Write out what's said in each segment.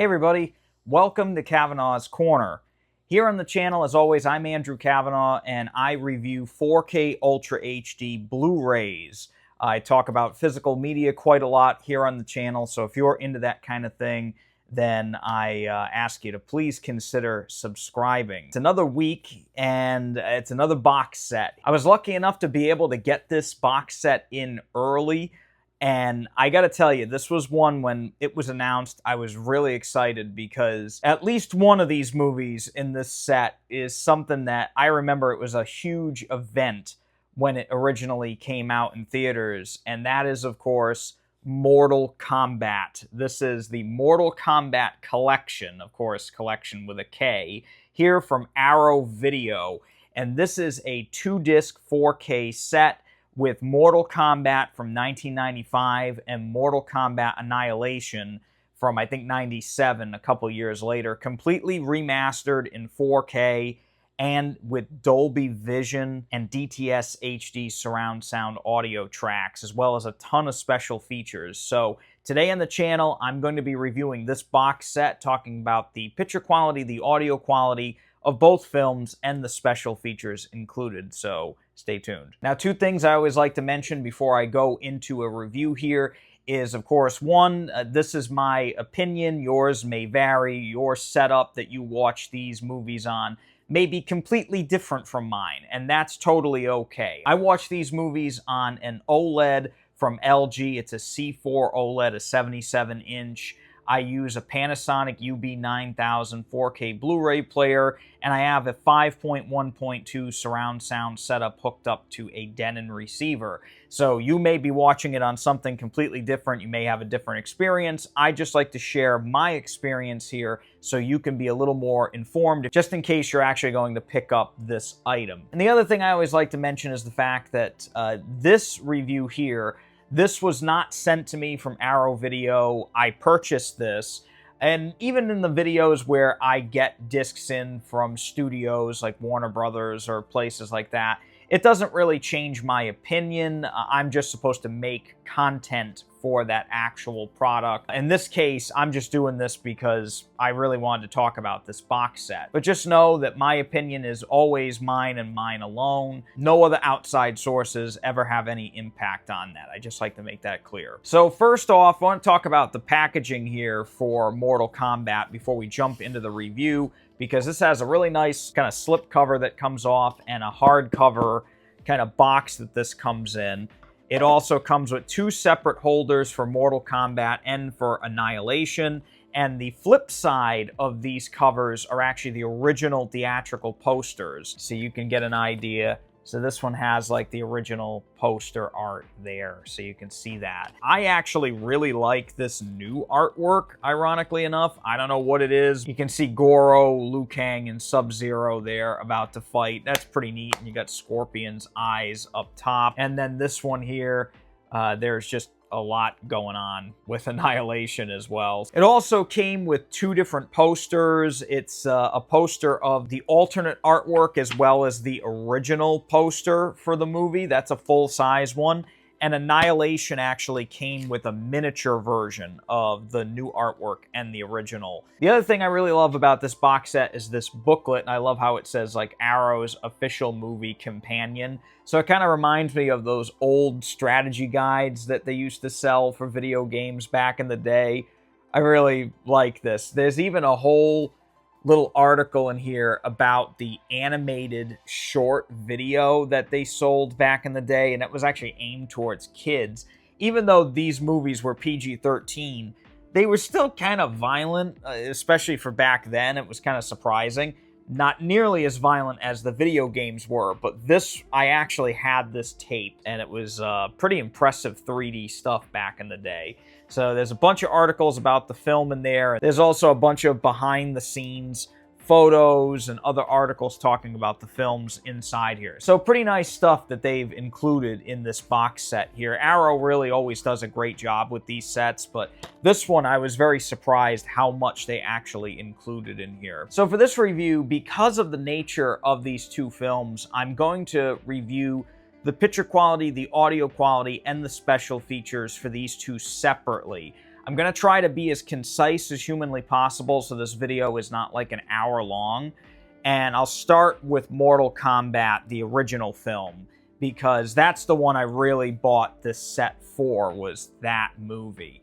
Hey everybody, welcome to Kavanaugh's Corner. Here on the channel, as always, I'm Andrew Kavanaugh and I review 4K Ultra HD Blu-rays. I talk about physical media quite a lot here on the channel, so if you're into that kind of thing, then I ask you to please consider subscribing. It's another week and it's another box set. I was lucky enough to be able to get this box set in early. And I gotta tell you, this was one when it was announced, I was really excited because at least one of these movies in this set is something that I remember it was a huge event when it originally came out in theaters. And that is, of course, Mortal Kombat. This is the Mortal Kombat Collection, of course, collection with a K, here from Arrow Video. And this is a 2-disc 4K set with Mortal Kombat from 1995 and Mortal Kombat Annihilation from, I think, 97, a couple years later, completely remastered in 4K and with Dolby Vision and DTS HD surround sound audio tracks, as well as a ton of special features. So today on the channel, I'm going to be reviewing this box set, talking about the picture quality, the audio quality of both films, and the special features included, so stay tuned. Now, two things I always like to mention before I go into a review here is, of course, one, this is my opinion, yours may vary, your setup that you watch these movies on may be completely different from mine, and that's totally okay. I watch these movies on an OLED from LG, it's a C4 OLED, a 77-inch. I use a Panasonic UB9000 4K Blu-ray player, and I have a 5.1.2 surround sound setup hooked up to a Denon receiver. So you may be watching it on something completely different. You may have a different experience. I just like to share my experience here so you can be a little more informed, just in case you're actually going to pick up this item. And the other thing I always like to mention is the fact that this review here, this was not sent to me from Arrow Video. I purchased this, and even in the videos where I get discs in from studios like Warner Brothers or places like that, it doesn't really change my opinion. I'm just supposed to make content for that actual product. In this case, I'm just doing this because I really wanted to talk about this box set. But just know that my opinion is always mine and mine alone. No other outside sources ever have any impact on that. I just like to make that clear. So first off, I want to talk about the packaging here for Mortal Kombat before we jump into the review, because this has a really nice kind of slip cover that comes off and a hardcover kind of box that this comes in. It also comes with two separate holders for Mortal Kombat and for Annihilation. And the flip side of these covers are actually the original theatrical posters, so you can get an idea. So this one has like the original poster art there, so you can see that. I actually really like this new artwork, ironically enough. I don't know what it is. You can see Goro, Liu Kang, and Sub-Zero there about to fight. That's pretty neat. And you got Scorpion's eyes up top. And then this one here, there's just a lot going on with Annihilation as well. It also came with two different posters. It's a poster of the alternate artwork as well as the original poster for the movie. That's a full-size one. And Annihilation actually came with a miniature version of the new artwork and the original. The other thing I really love about this box set is this booklet, and I love how it says like Arrow's official movie companion. So it kind of reminds me of those old strategy guides that they used to sell for video games back in the day. I really like this. There's even a whole little article in here about the animated short video that they sold back in the day, and it was actually aimed towards kids. Even though these movies were PG-13, they were still kind of violent, especially for back then. It was kind of surprising. Not nearly as violent as the video games were, but this, I actually had this taped, and it was pretty impressive 3D stuff back in the day. So there's a bunch of articles about the film in there. There's also a bunch of behind-the-scenes photos and other articles talking about the films inside here. So pretty nice stuff that they've included in this box set here. Arrow really always does a great job with these sets, but this one I was very surprised how much they actually included in here. So for this review, because of the nature of these two films, I'm going to review the picture quality, the audio quality, and the special features for these two separately. I'm going to try to be as concise as humanly possible so this video is not like an hour long. And I'll start with Mortal Kombat, the original film, because that's the one I really bought this set for, was that movie.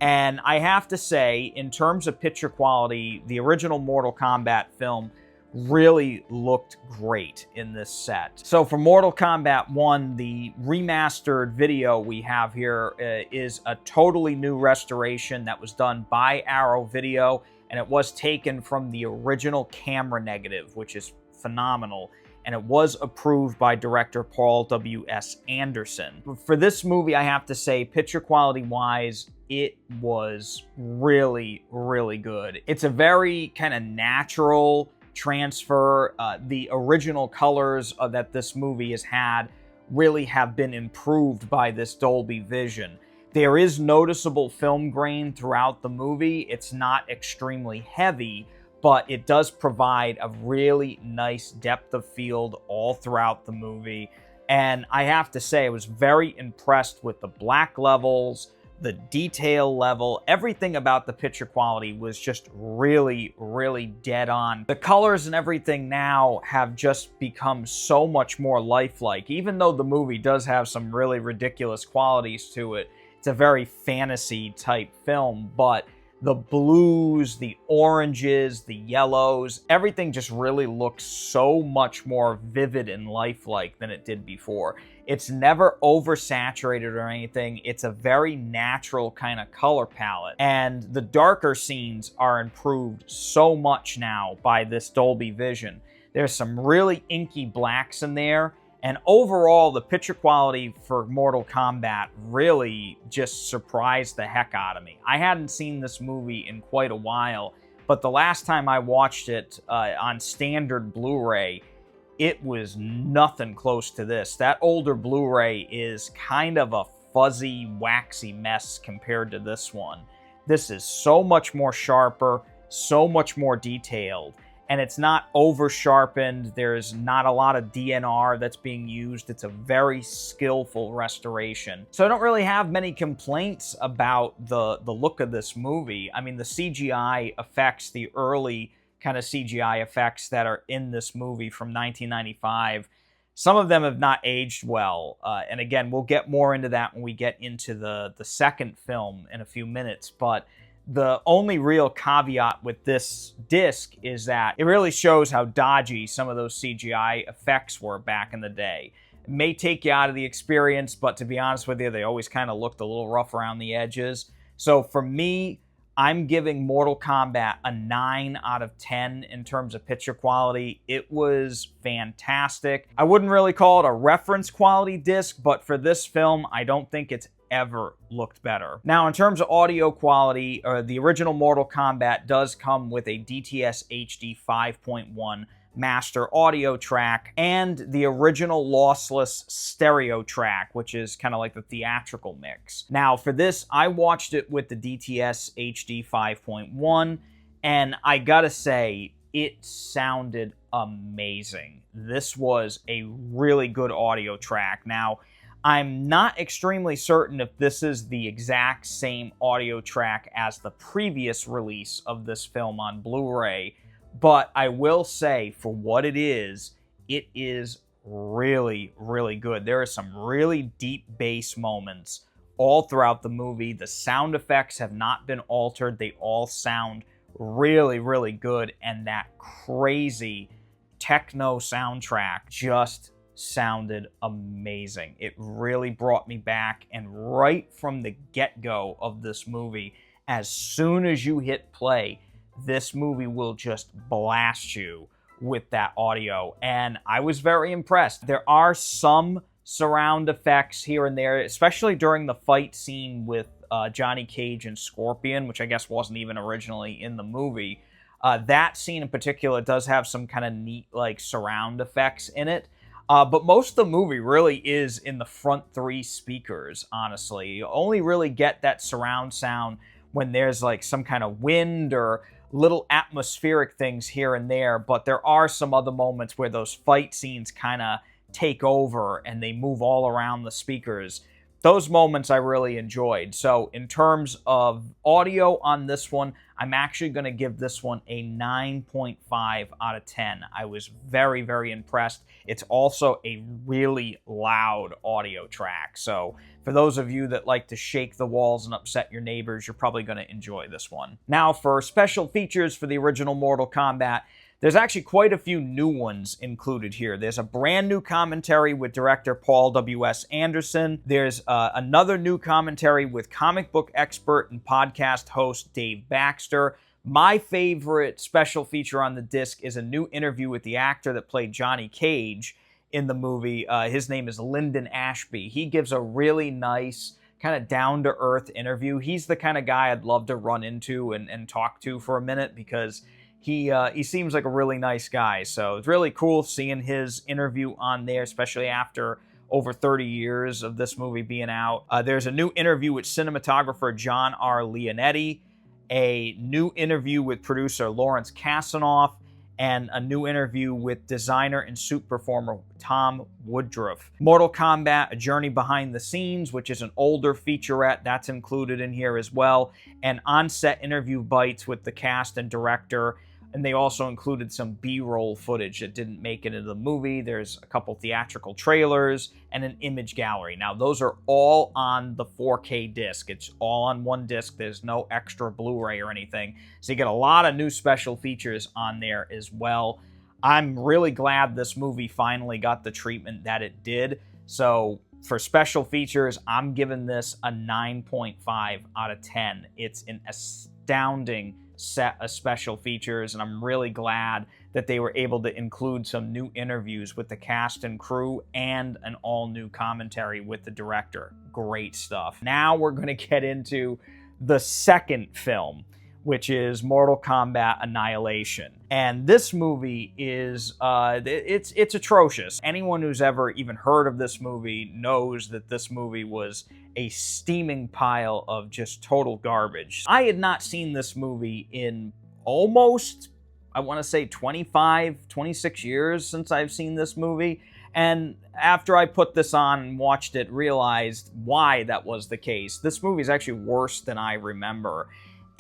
And I have to say, in terms of picture quality, the original Mortal Kombat film really looked great in this set. So for Mortal Kombat 1, the remastered video we have here is a totally new restoration that was done by Arrow Video, and it was taken from the original camera negative, which is phenomenal. And it was approved by director Paul W.S. Anderson. For this movie, I have to say, picture quality-wise, it was really, really good. It's a very kind of natural transfer. The original colors that this movie has had really have been improved by this Dolby Vision. There is noticeable film grain throughout the movie. It's not extremely heavy, but it does provide a really nice depth of field all throughout the movie. And I have to say, I was very impressed with the black levels, the detail level. Everything about the picture quality was just really, really dead on. The colors and everything now have just become so much more lifelike. Even though the movie does have some really ridiculous qualities to it, it's a very fantasy type film, but the blues, the oranges, the yellows, everything just really looks so much more vivid and lifelike than it did before. It's never oversaturated or anything. It's a very natural kind of color palette. And the darker scenes are improved so much now by this Dolby Vision. There's some really inky blacks in there. And overall, the picture quality for Mortal Kombat really just surprised the heck out of me. I hadn't seen this movie in quite a while, but the last time I watched it on standard Blu-ray, it was nothing close to this. That older Blu-ray is kind of a fuzzy, waxy mess compared to this one. This is so much more sharper, so much more detailed. And it's not over-sharpened. There's not a lot of DNR that's being used. It's a very skillful restoration. So I don't really have many complaints about the look of this movie. I mean, the CGI effects, the early kind of CGI effects that are in this movie from 1995, some of them have not aged well. And again, we'll get more into that when we get into the second film in a few minutes. But the only real caveat with this disc is that it really shows how dodgy some of those CGI effects were back in the day. It may take you out of the experience, but to be honest with you, they always kind of looked a little rough around the edges. So for me, I'm giving Mortal Kombat a 9 out of 10 in terms of picture quality. It was fantastic. I wouldn't really call it a reference quality disc, but for this film, I don't think it's ever looked better. Now, in terms of audio quality, the original Mortal Kombat does come with a DTS HD 5.1 master audio track and the original lossless stereo track, which is kind of like the theatrical mix. Now, for this, I watched it with the DTS HD 5.1, and I gotta say, it sounded amazing. This was a really good audio track. Now, I'm not extremely certain if this is the exact same audio track as the previous release of this film on Blu-ray, but I will say, for what it is really, really good. There are some really deep bass moments all throughout the movie. The sound effects have not been altered. They all sound really, really good, and that crazy techno soundtrack just sounded amazing. It really brought me back, and right from the get-go of this movie, as soon as you hit play, this movie will just blast you with that audio, and I was very impressed. There are some surround effects here and there, especially during the fight scene with Johnny Cage and Scorpion, which I guess wasn't even originally in the movie. That scene in particular does have some kind of neat like surround effects in it. But most of the movie really is in the front three speakers, honestly. You only really get that surround sound when there's like some kind of wind or little atmospheric things here and there, but there are some other moments where those fight scenes kind of take over and they move all around the speakers. those moments I really enjoyed. So in terms of audio on this one, I'm actually going to give this one a 9.5 out of 10. I was very, very impressed. It's also a really loud audio track. So for those of you that like to shake the walls and upset your neighbors, you're probably going to enjoy this one. Now for special features for the original Mortal Kombat, there's actually quite a few new ones included here. There's a brand new commentary with director Paul W.S. Anderson. There's another new commentary with comic book expert and podcast host Dave Baxter. My favorite special feature on the disc is a new interview with the actor that played Johnny Cage in the movie. His name is Lyndon Ashby. He gives a really nice, kind of down-to-earth interview. He's the kind of guy I'd love to run into and talk to for a minute, because he seems like a really nice guy. So it's really cool seeing his interview on there, especially after over 30 years of this movie being out. There's a new interview with cinematographer John R. Leonetti, a new interview with producer Lawrence Kasanoff, and a new interview with designer and suit performer Tom Woodruff. Mortal Kombat, A Journey Behind the Scenes, which is an older featurette, that's included in here as well, and on-set interview bites with the cast and director. And they also included some B-roll footage that didn't make it into the movie. There's a couple theatrical trailers and an image gallery. Now, those are all on the 4K disc. It's all on one disc. There's no extra Blu-ray or anything. So you get a lot of new special features on there as well. I'm really glad this movie finally got the treatment that it did. So for special features, I'm giving this a 9.5 out of 10. It's an astounding set of special features, and I'm really glad that they were able to include some new interviews with the cast and crew and an all-new commentary with the director. Great stuff. Now we're going to get into the second film, which is Mortal Kombat Annihilation. And this movie is, it's atrocious. Anyone who's ever even heard of this movie knows that this movie was a steaming pile of just total garbage. I had not seen this movie in almost, I want to say 25, 26 years since I've seen this movie. And after I put this on and watched it, realized why that was the case. This movie is actually worse than I remember.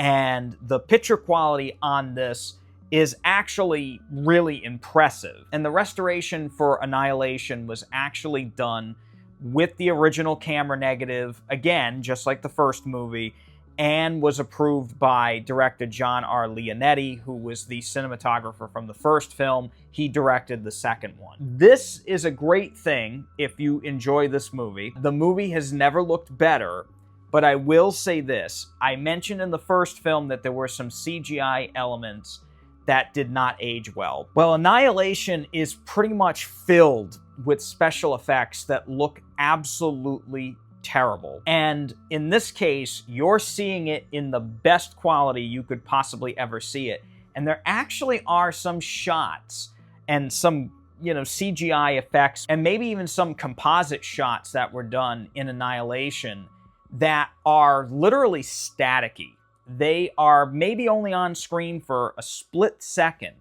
And the picture quality on this is actually really impressive. And the restoration for Annihilation was actually done with the original camera negative, again, just like the first movie, and was approved by director John R. Leonetti, who was the cinematographer from the first film. He directed the second one. This is a great thing if you enjoy this movie. The movie has never looked better, but I will say this. I mentioned in the first film that there were some CGI elements that did not age well. Well, Annihilation is pretty much filled with special effects that look absolutely terrible. And in this case, you're seeing it in the best quality you could possibly ever see it. And there actually are some shots and some, CGI effects, and maybe even some composite shots that were done in Annihilation that are literally staticky. They are maybe only on screen for a split second,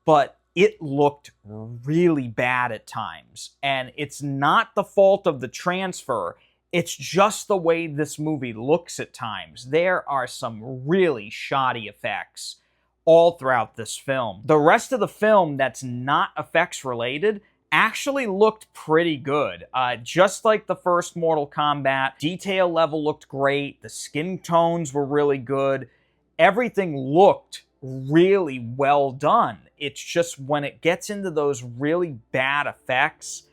but it looked really bad at times. And it's not the fault of the transfer. It's just the way this movie looks at times. There are some really shoddy effects all throughout this film. The rest of the film that's not effects related actually looked pretty good. Just like the first Mortal Kombat, detail level looked great. The skin tones were really good. Everything looked really well done. It's just when it gets into those really bad effects,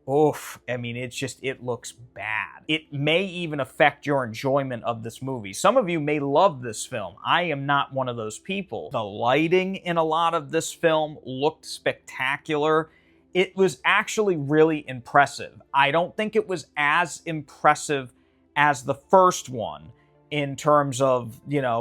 it looks bad. It may even affect your enjoyment of this movie. Some of you may love this film. I am not one of those people. The lighting in a lot of this film looked spectacular. It was actually really impressive. I don't think it was as impressive as the first one in terms of,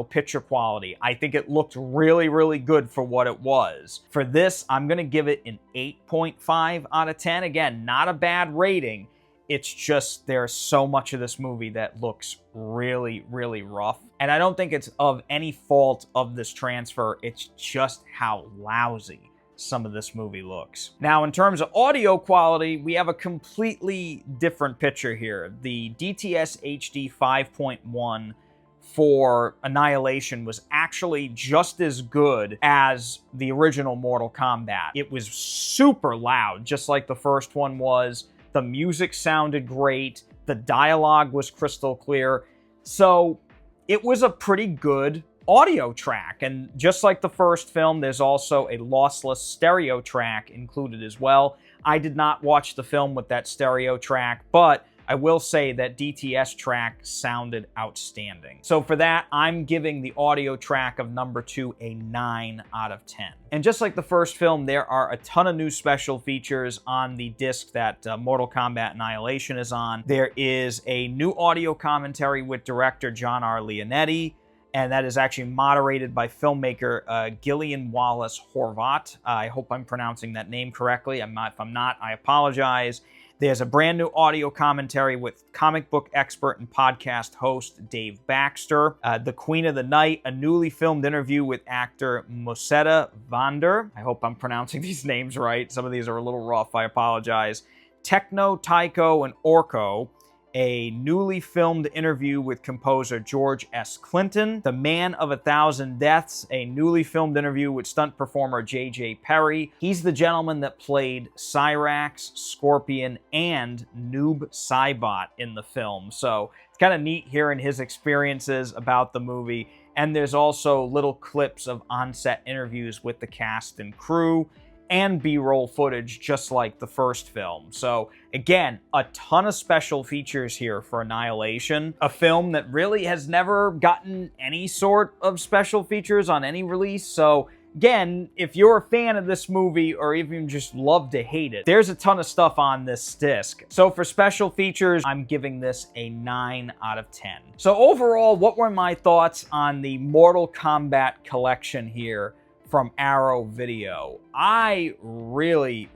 picture quality. I think it looked really, really good for what it was. For this, I'm going to give it an 8.5 out of 10. Again, not a bad rating. It's just there's so much of this movie that looks really, really rough. And I don't think it's of any fault of this transfer. It's just how lousy some of this movie looks. Now, in terms of audio quality, we have a completely different picture here. The DTS HD 5.1 for Annihilation was actually just as good as the original Mortal Kombat. It was super loud, just like the first one was. The music sounded great. The dialogue was crystal clear. So it was a pretty good audio track. And just like the first film, there's also a lossless stereo track included as well. I did not watch the film with that stereo track, but I will say that DTS track sounded outstanding. So for that, I'm giving the audio track of number 2 a 9 out of 10. And just like the first film, there are a ton of new special features on the disc that Mortal Kombat Annihilation is on. There is a new audio commentary with director John R. Leonetti, and that is actually moderated by filmmaker Gillian Wallace Horvat. I hope I'm pronouncing that name correctly. If I'm not, I apologize. There's a brand new audio commentary with comic book expert and podcast host Dave Baxter. The Queen of the Night, a newly filmed interview with actor Mosetta Vander. I hope I'm pronouncing these names right. Some of these are a little rough. I apologize. Techno, Tycho, and Orko. A newly filmed interview with composer George S. Clinton. The Man of 1,000 Deaths, a newly filmed interview with stunt performer J.J. Perry. He's the gentleman that played Cyrax, Scorpion, and Noob Saibot in the film. So it's kind of neat hearing his experiences about the movie. And there's also little clips of on-set interviews with the cast and crew, and B-roll footage just like the first film. So again, a ton of special features here for Annihilation, a film that really has never gotten any sort of special features on any release. So again, if you're a fan of this movie or even just love to hate it, there's a ton of stuff on this disc. So for special features, I'm giving this a 9 out of 10. So overall, what were my thoughts on the Mortal Kombat collection here from Arrow Video? I really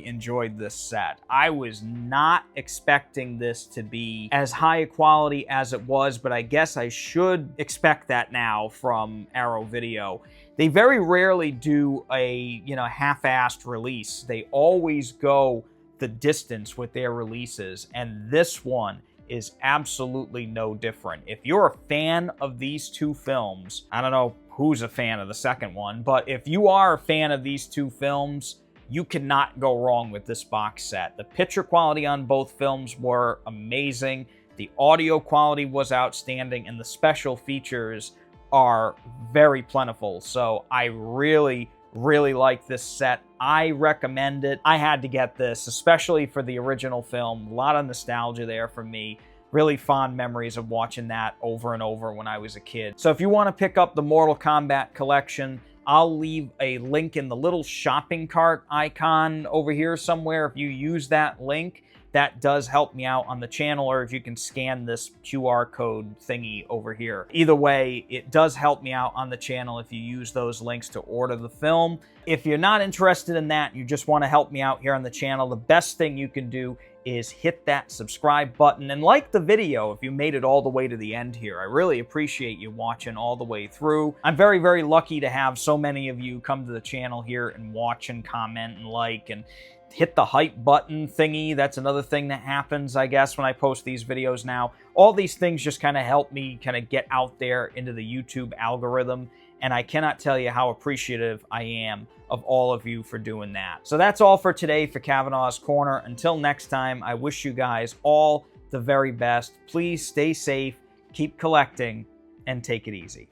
enjoyed this set. I was not expecting this to be as high a quality as it was, but I guess I should expect that now from Arrow Video. They very rarely do a, half-assed release. They always go the distance with their releases, and this one is absolutely no different. If you're a fan of these two films, I don't know who's a fan of the second one, but if you are a fan of these two films, you cannot go wrong with this box set. The picture quality on both films were amazing, the audio quality was outstanding, and the special features are very plentiful. So I really like this set. I recommend it. I had to get this, especially for the original film. A lot of nostalgia there for me. Really fond memories of watching that over and over when I was a kid. So if you want to pick up the Mortal Kombat collection, I'll leave a link in the little shopping cart icon over here somewhere. If you use that link, that does help me out on the channel, or if you can scan this QR code thingy over here. Either way, it does help me out on the channel if you use those links to order the film. If you're not interested in that, you just want to help me out here on the channel, the best thing you can do is hit that subscribe button and like the video if you made it all the way to the end here. I really appreciate you watching all the way through. I'm very lucky to have so many of you come to the channel here and watch and comment and like and hit the hype button thingy. That's another thing that happens, I guess, when I post these videos now. All these things just kind of help me kind of get out there into the YouTube algorithm, and I cannot tell you how appreciative I am of all of you for doing that. So that's all for today for Kavanaugh's Corner. Until next time, I wish you guys all the very best. Please stay safe, keep collecting, and take it easy.